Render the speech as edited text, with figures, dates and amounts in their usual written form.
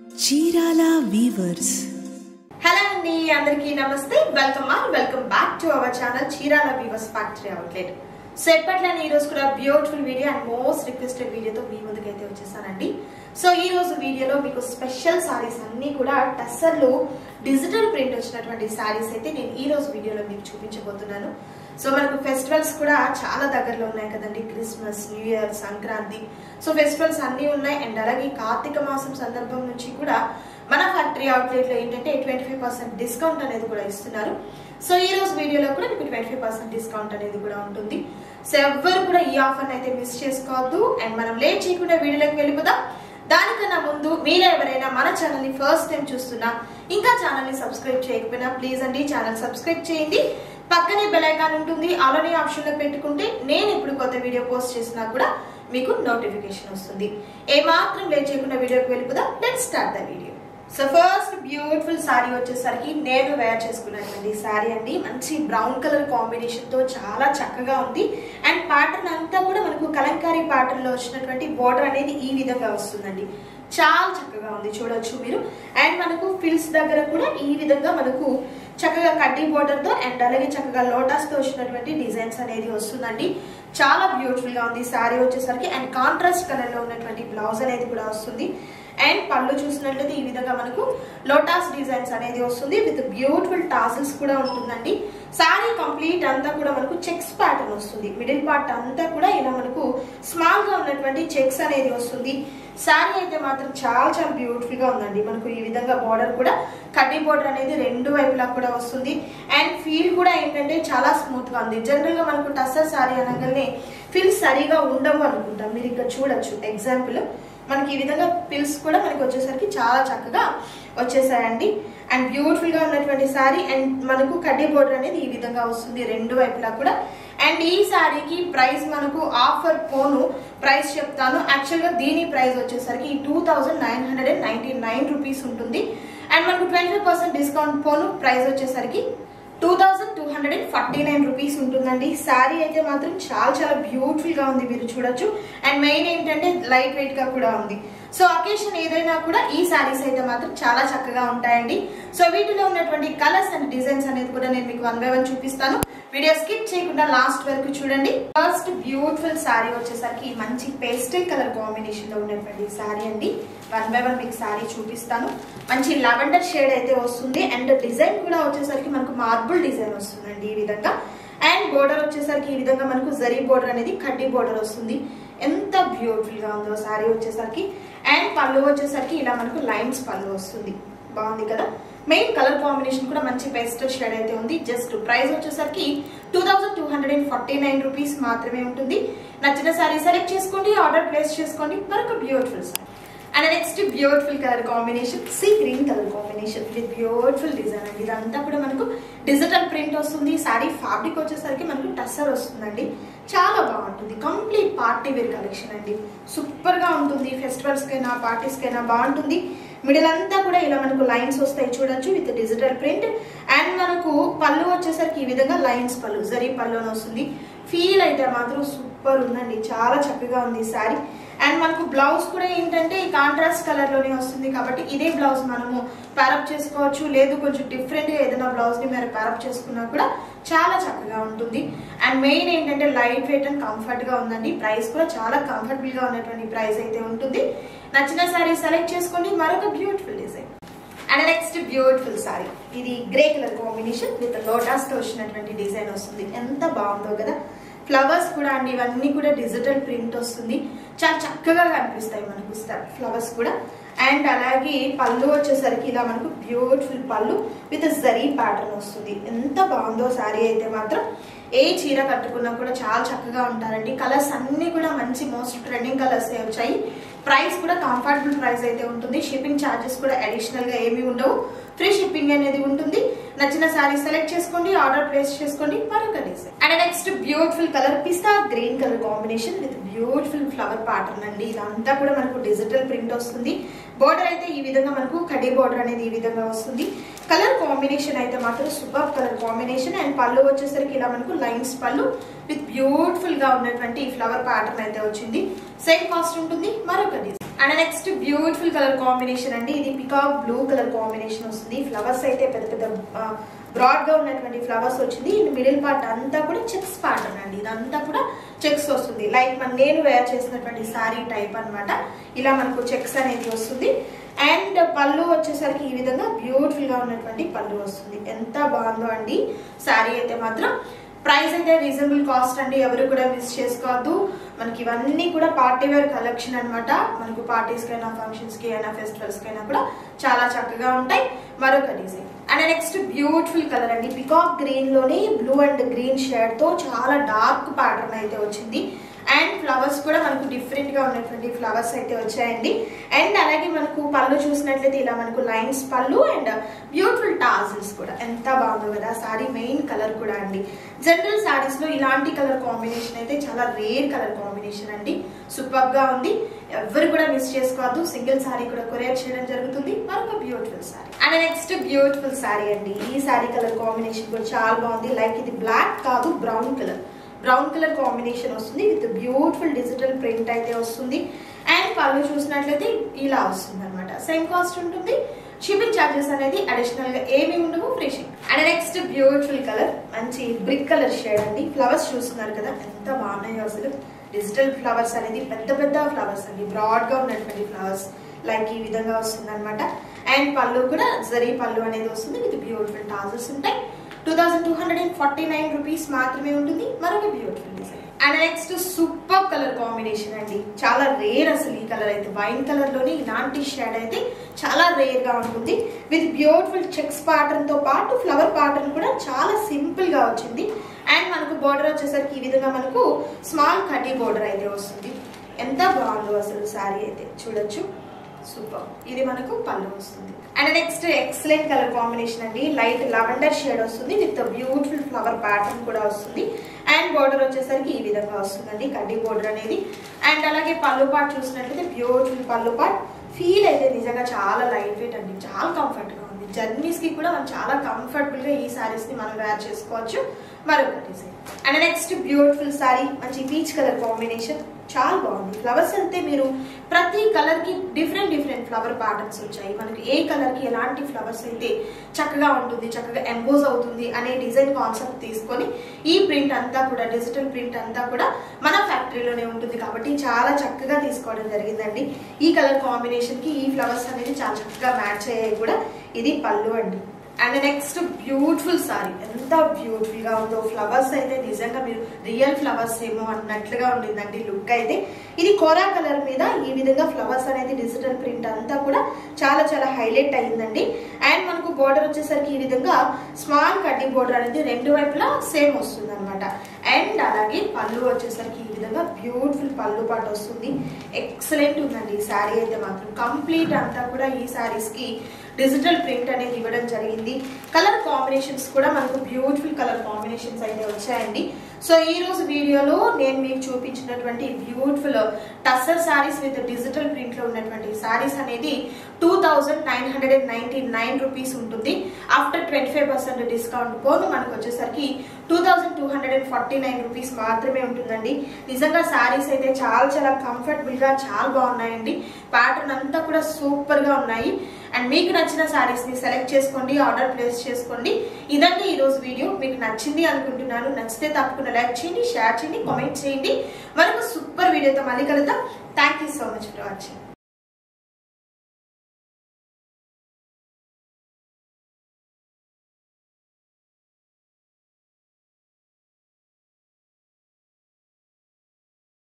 Chirala weavers. Hello అండి, అందరికీ నమస్తే. Welcome back to our channel Chirala weavers factory outlet. So ఎప్పట్లని ఈ రోజు కూడా beautiful video and most requested వీడియోతో మీ ముందుకైతే వచ్చేసానండి. సో ఈ రోజు వీడియోలో మీకు స్పెషల్ సారీస్ అన్ని కూడా టస్సర్లో డిజిటల్ ప్రింట్ వచ్చినటువంటి సారీస్ అయితే నేను ఈ రోజు వీడియోలో మీకు చూపించబోతున్నాను. సో మనకు ఫెస్టివల్స్ కూడా చాలా దగ్గరలో ఉన్నాయి కదండి. Christmas, new year, Sankranti. So festivals అన్ని ఉన్నాయి. అండ్ అలాగే కార్తీక మాసం సందర్భం నుంచి కూడా మన ఫ్యాక్టరీ అవుట్లెట్ లో ఏంటంటే 25% డిస్కౌంట్ అనేది కూడా ఇస్తున్నారు. సో ఈ రోజు వీడియోలో కూడా మీకు 25% డిస్కౌంట్ అనేది కూడా ఉంటుంది. సో ఎవ్వరు కూడా ఈ ఆఫర్ అయితే మిస్ చేసుకోవద్దు. అండ్ మనం లేట్ చేయకుండా వీడియోలోకి వెళ్ళిపోదాం. దానికన్నా ముందు మీరు ఎవరైనా మన ఛానల్ ని ఫస్ట్ టైం చూస్తున్నా, ఇంకా ఛానల్ ని సబ్స్క్రైబ్ చేయకపోయినా ప్లీజ్ అండి ఛానల్ సబ్స్క్రైబ్ చేయండి. పక్కనే బెల్ ఐకాన్ ఉంటుంది, ఆల్రెడీ ఆప్షన్ లో పెట్టుకుంటే నేను ఇప్పుడు కొత్త వీడియో పోస్ట్ చేసినా కూడా మీకు నోటిఫికేషన్ వస్తుంది. ఏమాత్రం లేట్ చేయకుండా వీడియోకి వెళ్ళిపోదాం. Let's start the video. So first beautiful sorry వచ్చేసరికి నేను వేర్ చేసుకున్నటువంటి సారీ అండి. మంచి బ్రౌన్ కలర్ కాంబినేషన్ తో చాలా చక్కగా ఉంది. అండ్ ప్యాటర్న్ అంతా కూడా మనకు కలంకారీ ప్యాటర్న్ లో వచ్చినటువంటి బోర్డర్ అనేది ఈ విధంగా వస్తుందండి. చాలా చక్కగా ఉంది, చూడొచ్చు మీరు. అండ్ మనకు ఫిల్స్ దగ్గర కూడా ఈ విధంగా మనకు చక్కగా కడ్డీ బోర్డర్ తో అండ్ అలాగే చక్కగా లోటస్ తో వచ్చినటువంటి డిజైన్స్ అనేది వస్తుందండి. చాలా బ్యూటిఫుల్ గా ఉంది సారీ వచ్చేసరికి. అండ్ కాంట్రాస్ట్ కలర్ లో ఉన్నటువంటి బ్లౌజ్ అనేది కూడా వస్తుంది. అండ్ పళ్ళు చూసినట్లయితే ఈ విధంగా మనకు లోటస్ డిజైన్స్ అనేది వస్తుంది విత్ బ్యూటిఫుల్ టాసిల్స్ కూడా ఉంటుందండి. సారీ కంప్లీట్ అంతా కూడా మనకు చెక్స్ ప్యాటర్న్ వస్తుంది. మిడిల్ పార్ట్ అంతా కూడా ఇలా మనకు స్మాల్ గా ఉన్నటువంటి చెక్స్ అనేది వస్తుంది. సారీ అయితే మాత్రం చాలా చాలా బ్యూటిఫుల్ గా ఉందండి. మనకు ఈ విధంగా బార్డర్ కూడా కడ్డీ బార్డర్ అనేది రెండు వైపులా కూడా వస్తుంది. అండ్ ఫీల్ కూడా ఏంటంటే చాలా స్మూత్ గా ఉంది. జనరల్ గా మనకు టస్సర్ సారీ అనగానే ఫీల్ సరిగా ఉండవు అనుకుంటాం. మీరు ఇక్కడ చూడొచ్చు ఎగ్జాంపుల్ మనకి ఈ విధంగా పిల్స్ కూడా మనకి వచ్చేసరికి చాలా చక్కగా వచ్చేసాయండి. అండ్ బ్యూటిఫుల్ గా ఉన్నటువంటి సారీ. అండ్ మనకు కడ్డీ బోర్డర్ అనేది ఈ విధంగా వస్తుంది రెండు వైపులా కూడా. అండ్ ఈ సారీకి ప్రైస్ మనకు ఆఫర్ పోను ప్రైస్ చెప్తాను. యాక్చువల్ గా దీని ప్రైస్ వచ్చేసరికి 2999 రూపీస్ ఉంటుంది. అండ్ మనకు 25% డిస్కౌంట్ పోను ప్రైస్ వచ్చేసరికి 2249 రూపీస్ ఉంటుందండి. శారీ అయితే మాత్రం చాలా చాలా బ్యూటిఫుల్ గా ఉంది, మీరు చూడొచ్చు. అండ్ మెయిన్ ఏంటంటే లైట్ వెయిట్ గా కూడా ఉంది. సో అకేషన్ ఏదైనా కూడా ఈ శారీస్ అయితే మాత్రం చాలా చక్కగా ఉంటాయండి. సో వీటిలో ఉన్నటువంటి కలర్స్ అండ్ డిజైన్స్ అనేది కూడా నేను మీకు 1 by 1 చూపిస్తాను. వీడియో స్కిప్ చేయకుండా లాస్ట్ వరకు చూడండి. ఫస్ట్ బ్యూటిఫుల్ శారీ వచ్చేసరికి మంచి పేస్టల్ కలర్ కాంబినేషన్ లో ఉన్నటువంటి శారీ అండి. 1 by 1 మీకు శారీ చూపిస్తాను. మంచి లావెండర్ షేడ్ అయితే వస్తుంది. అండ్ డిజైన్ కూడా వచ్చేసరికి మనకు మార్బుల్ డిజైన్ వస్తుందండి ఈ విధంగా. అండ్ బోర్డర్ వచ్చేసరికి ఈ విధంగా మనకు జరీ బోర్డర్ అనేది కడ్డీ బోర్డర్ వస్తుంది. ఎంత బ్యూటిఫుల్ గా ఉందో శారీ వచ్చేసరికి. అండ్ పళ్ళు వచ్చేసరికి ఇలా మనకు లైన్స్ పళ్ళు వస్తుంది. బాగుంది కదా. మెయిన్ కలర్ కాంబినేషన్ కూడా మంచి పేస్టల్ షేడ్ అయితే ఉంది. జస్ట్ ప్రైస్ వచ్చేసరికి 2249 రూపీస్ మాత్రమే ఉంటుంది. నచ్చిన సారీ సెలెక్ట్ చేసుకోండి, ఆర్డర్ ప్లేస్ చేసుకోండి. మరొక beautiful sorry. And next beautiful colour combination sea green colour combination with beautiful design అండి. ఇదంతా కూడా మనకు డిజిటల్ ప్రింట్ వస్తుంది. సారీ ఫ్యాబ్రిక్ వచ్చేసరికి మనకు టస్సర్ వస్తుందండి. చాలా బాగుంటుంది. కంప్లీట్ పార్టీ వేర్ కలెక్షన్ అండి. సూపర్ గా ఉంటుంది. ఫెస్టివల్స్ కైనా పార్టీస్ కైనా బాగుంటుంది. మిడిల్ అంతా కూడా ఇలా మనకు లైన్స్ వస్తాయి, చూడొచ్చు, విత్ డిజిటల్ ప్రింట్. అండ్ మనకు పళ్ళు వచ్చేసరికి ఈ విధంగా లైన్స్ పళ్ళు జరీ పళ్ళు వస్తుంది. ఫీల్ అయితే మాత్రం సూపర్ ఉందండి. చాలా చక్కగా ఉంది సారీ. అండ్ మనకు బ్లౌజ్ కూడా ఏంటంటే ఈ కాంట్రాస్ట్ కలర్ లోనే వస్తుంది కాబట్టి ఇదే బ్లౌజ్ మనము ప్యారప్ చేసుకోవచ్చు. లేదు కొంచెం డిఫరెంట్ గా ఏదైనా బ్లౌజ్ ని మీరు ప్యారప్ చేసుకున్నా కూడా చాలా చక్కగా ఉంటుంది. అండ్ మెయిన్ ఏంటంటే లైట్ వెయిట్ అండ్ కంఫర్ట్ గా ఉందండి. ప్రైస్ కూడా చాలా కంఫర్టబుల్ గా ఉన్నటువంటి ప్రైస్ అయితే ఉంటుంది. నచ్చిన సారీ సెలెక్ట్ చేసుకోండి. మరొక beautiful design. And next beautiful sari. ఇది grey colour combination with lotus తో వచ్చినటువంటి డిజైన్ వస్తుంది. ఎంత బాగుందో కదా. ఫ్లవర్స్ కూడా అండి, ఇవన్నీ కూడా డిజిటల్ ప్రింట్ వస్తుంది. చాలా చక్కగా కనిపిస్తాయి మనకు ఫ్లవర్స్ కూడా. అండ్ అలాగే పళ్ళు వచ్చేసరికి ఇలా మనకు బ్యూటిఫుల్ పళ్ళు విత్ జరీ ప్యాటర్న్ వస్తుంది. ఎంత బాగుందో సారీ అయితే మాత్రం. ఏ చీర కట్టుకున్నా కూడా చాలా చక్కగా ఉంటారండి. కలర్స్ అన్ని కూడా మంచి మోస్ట్ ట్రెండింగ్ కలర్స్ వచ్చాయి. ప్రైస్ కూడా కంఫర్టబుల్ ప్రైస్ అయితే ఉంటుంది. షిప్పింగ్ ఛార్జెస్ కూడా అడిషనల్ గా ఏమీ ఉండవు. ఫ్రీ షిప్పింగ్ అనేది ఉంటుంది. నచ్చిన సారీ సెలెక్ట్ చేసుకోండి, ఆర్డర్ ప్లేస్ చేసుకోండి. మరొక design. And next beautiful colour pista green colour combination with beautiful flower pattern అండి. ఇదంతా కూడా మనకు డిజిటల్ ప్రింట్ వస్తుంది. బోర్డర్ అయితే ఈ విధంగా మనకు కడ్డీ బోర్డర్ అనేది ఈ విధంగా వస్తుంది. కలర్ కాంబినేషన్ అయితే మాత్రం సూపర్ కలర్ కాంబినేషన్. అండ్ పళ్ళు వచ్చేసరికి ఇలా మనకు లైన్స్ పళ్ళు విత్ బ్యూటిఫుల్ గా ఉన్నటువంటి ఫ్లవర్ ప్యాటర్న్ అయితే వచ్చింది. సేమ్ కాస్ట్ ఉంటుంది. మరొక design. And next beautiful colour combination అండి. ఇది పికాక్ బ్లూ కలర్ కాంబినేషన్ వస్తుంది. ఫ్లవర్స్ అయితే పెద్ద పెద్ద బ్రాడ్ గా ఉన్నటువంటి ఫ్లవర్స్ వచ్చింది. మిడిల్ పార్ట్ అంతా కూడా చెక్స్ ప్యాటర్న్ అండి. ఇదంతా కూడా చెక్స్ వస్తుంది. లైక్ నేను వేర్ చేసినటువంటి సారీ టైప్ అన్నమాట. ఇలా మనకు చెక్స్ అనేది వస్తుంది. అండ్ పళ్ళు వచ్చేసరికి ఈ విధంగా బ్యూటిఫుల్ గా ఉన్నటువంటి పళ్ళు వస్తుంది. ఎంత బాగుందో అండి సారీ అయితే మాత్రం. ప్రైస్ అయితే రీజనబుల్ కాస్ట్ అండి, ఎవరు కూడా మిస్ చేసుకోవద్దు. మనకి ఇవన్నీ కూడా పార్టీ వేర్ కలెక్షన్ అనమాట. మనకు పార్టీస్ కైనా ఫంక్షన్స్ కి అయినా ఫెస్టివల్స్ కైనా కూడా చాలా చక్కగా ఉంటాయి. మరొక design and next beautiful colour అండి. పికాక్ గ్రీన్ లోని బ్లూ అండ్ గ్రీన్ షేడ్ తో చాలా డార్క్ ప్యాటర్న్ అయితే వచ్చింది. అండ్ ఫ్లవర్స్ కూడా మనకు డిఫరెంట్ గా ఉన్నటువంటి ఫ్లవర్స్ అయితే వచ్చాయండి. అండ్ అలాగే మనకు పళ్ళు చూసినట్లయితే ఇలా మనకు లైన్స్ పళ్ళు అండ్ బ్యూటిఫుల్ టాజిల్స్ కూడా. ఎంత బాగుందో కదా సారీ. మెయిన్ కలర్ కూడా అండి. జనరల్ సారీస్ లో ఇలాంటి కలర్ కాంబినేషన్ అయితే చాలా రేర్ కలర్ కాంబినేషన్ అండి. సూపర్ గా ఉంది, ఎవరు కూడా మిస్ చేసుకోవద్దు. సింగిల్ సారీ కూడా కొరియర్ చేయడం జరుగుతుంది. మరొక beautiful sorry and next beautiful sorry అండి. ఈ సారీ కలర్ కాంబినేషన్ కూడా చాలా బాగుంది. లైక్ ఇది బ్లాక్ కాదు, బ్రౌన్ కలర్ కాంబినేషన్ వస్తుంది. విత్ బ్యూటిఫుల్ డిజిటల్ ప్రింట్ అయితే వస్తుంది. అండ్ పళ్ళు చూసినట్లయితే ఇలా వస్తుంది అనమాట. సేమ్ కాస్ట్ ఉంటుంది. షిప్పింగ్ ఛార్జెస్ అనేది అడిషనల్ గా ఏమి ఉండవు, free ship. And next beautiful colour మంచి బ్రిక్ కలర్ షేడ్ అండి. ఫ్లవర్స్ చూస్తున్నారు కదా ఎంత బాగున్నాయో అసలు. డిజిటల్ ఫ్లవర్స్ అనేది పెద్ద పెద్ద ఫ్లవర్స్ అండి. బ్రాడ్ గా ఉన్నటువంటి ఫ్లవర్స్ లైక్ ఈ విధంగా వస్తుంది అనమాట. అండ్ పళ్ళు కూడా జరీ పళ్ళు అనేది వస్తుంది. విత్ బ్యూటిఫుల్ టాజల్స్ ఉంటాయి. 2249 రూపీస్ మాత్రమే ఉంటుంది. మరొక beautiful design and next super colour combination అండి. చాలా రేర్ అసలు ఈ కలర్ అయితే. వైన్ కలర్ లోనే ఇలాంటి షేడ్ అయితే చాలా రేర్ గా ఉంటుంది. విత్ బ్యూటిఫుల్ చెక్స్ ప్యాటర్న్ తో పాటు ఫ్లవర్ ప్యాటర్న్ కూడా చాలా సింపుల్ గా వచ్చింది. అండ్ మనకు బోర్డర్ వచ్చేసరికి ఈ విధంగా మనకు స్మాల్ కడ్డీ బోర్డర్ అయితే వస్తుంది. ఎంత బాగుందో అసలు సారీ అయితే చూడొచ్చు. సూపర్. ఇది మనకు పళ్ళు వస్తుంది. And next excellent colour combination అండి. లైట్ లెవెండర్ షేడ్ వస్తుంది. విత్ బ్యూటిఫుల్ ఫ్లవర్ ప్యాటర్న్ కూడా వస్తుంది. అండ్ బోర్డర్ వచ్చేసరికి ఈ విధంగా వస్తుందండి, కడ్డీ బోర్డర్ అనేది. అండ్ అలాగే పళ్ళు పార్ట్ చూసినట్లయితే బ్యూటిఫుల్ పళ్ళు పార్ట్. ఫీల్ అయితే నిజంగా చాలా లైట్ వెయిట్ అండి. చాలా కంఫర్ట్ గా ఉంది. జర్నీస్ కి కూడా మనం చాలా కంఫర్టబుల్ గా ఈ సారీస్ ని మనం వేర్ చేసుకోవచ్చు. మరొక design and next beautiful sorry. మంచి పీచ్ కలర్ కాంబినేషన్. చాలా బాగుంది. ఫ్లవర్స్ అయితే మీరు ప్రతి కలర్ కి డిఫరెంట్ ఫ్లవర్ ప్యాటర్న్స్ వచ్చాయి. మనకి ఏ కలర్ కి ఎలాంటి ఫ్లవర్స్ అయితే చక్కగా ఉంటుంది, చక్కగా ఎంబోజ్ అవుతుంది అనే డిజైన్ కాన్సెప్ట్ తీసుకొని ఈ ప్రింట్ అంతా కూడా డిజిటల్ ప్రింట్ అంతా కూడా మన ఫ్యాక్టరీలోనే ఉంటుంది. కాబట్టి చాలా చక్కగా తీసుకోవడం జరిగిందండి. ఈ కలర్ కాంబినేషన్ కి ఈ ఫ్లవర్స్ అనేది చాలా చక్కగా మ్యాచ్ అయ్యాయి కూడా. ఇది పళ్ళు అండి. And next beautiful sorry. ఎంత బ్యూటిఫుల్ గా ఉందో. ఫ్లవర్స్ అయితే నిజంగా మీరు రియల్ ఫ్లవర్స్ ఏమో అన్నట్లుగా ఉండిందండి లుక్ అయితే. ఇది కోరా కలర్ మీద ఈ విధంగా ఫ్లవర్స్ అనేది డిజిటల్ ప్రింట్ అంతా కూడా చాలా చాలా హైలైట్ అయ్యిందండి. అండ్ మనకు బోర్డర్ వచ్చేసరికి ఈ విధంగా స్మాల్ కడ్డీ బోర్డర్ అనేది రెండు వైపులా సేమ్ వస్తుంది అనమాట. అండ్ అలాగే పళ్ళు వచ్చేసరికి ఈ విధంగా బ్యూటిఫుల్ పళ్ళు పాటు వస్తుంది. ఎక్సలెంట్ ఉందండి ఈ శారీ అయితే మాత్రం. కంప్లీట్ అంతా కూడా ఈ శారీస్ కి డిజిటల్ ప్రింట్ అనేది ఇవ్వడం జరిగింది. కలర్ కాంబినేషన్స్ కూడా మనకు బ్యూటిఫుల్ కలర్ కాంబినేషన్స్ అయితే వచ్చాయండి. సో ఈ రోజు వీడియోలో నేను మీకు చూపించినటువంటి beautiful tussar saris with digital print లో ఉన్నటువంటి సారీస్ అనేది 2999 రూపీస్ ఉంటుంది. ఆఫ్టర్ 25% డిస్కౌంట్ పోను మనకు వచ్చేసరికి 2249 రూపీస్ మాత్రమే ఉంటుందండి. నిజంగా సారీస్ అయితే చాలా చాలా కంఫర్టబుల్ గా చాలా బాగున్నాయండి. ప్యాటర్న్ అంతా కూడా సూపర్ గా ఉన్నాయి. అండ్ మీకు నచ్చిన సారీస్ ని సెలెక్ట్ చేసుకోండి, ఆర్డర్ ప్లేస్ చేసుకోండి. ఇదండి ఈ రోజు వీడియో. మీకు నచ్చింది అనుకుంటున్నాను. నచ్చితే తప్పకుండా లైక్ చేయండి, షేర్ చేయండి, కామెంట్ చేయండి. మరొక సూపర్ వీడియోతో మళ్ళీ కలుద్దాం. Thank you so much for watching.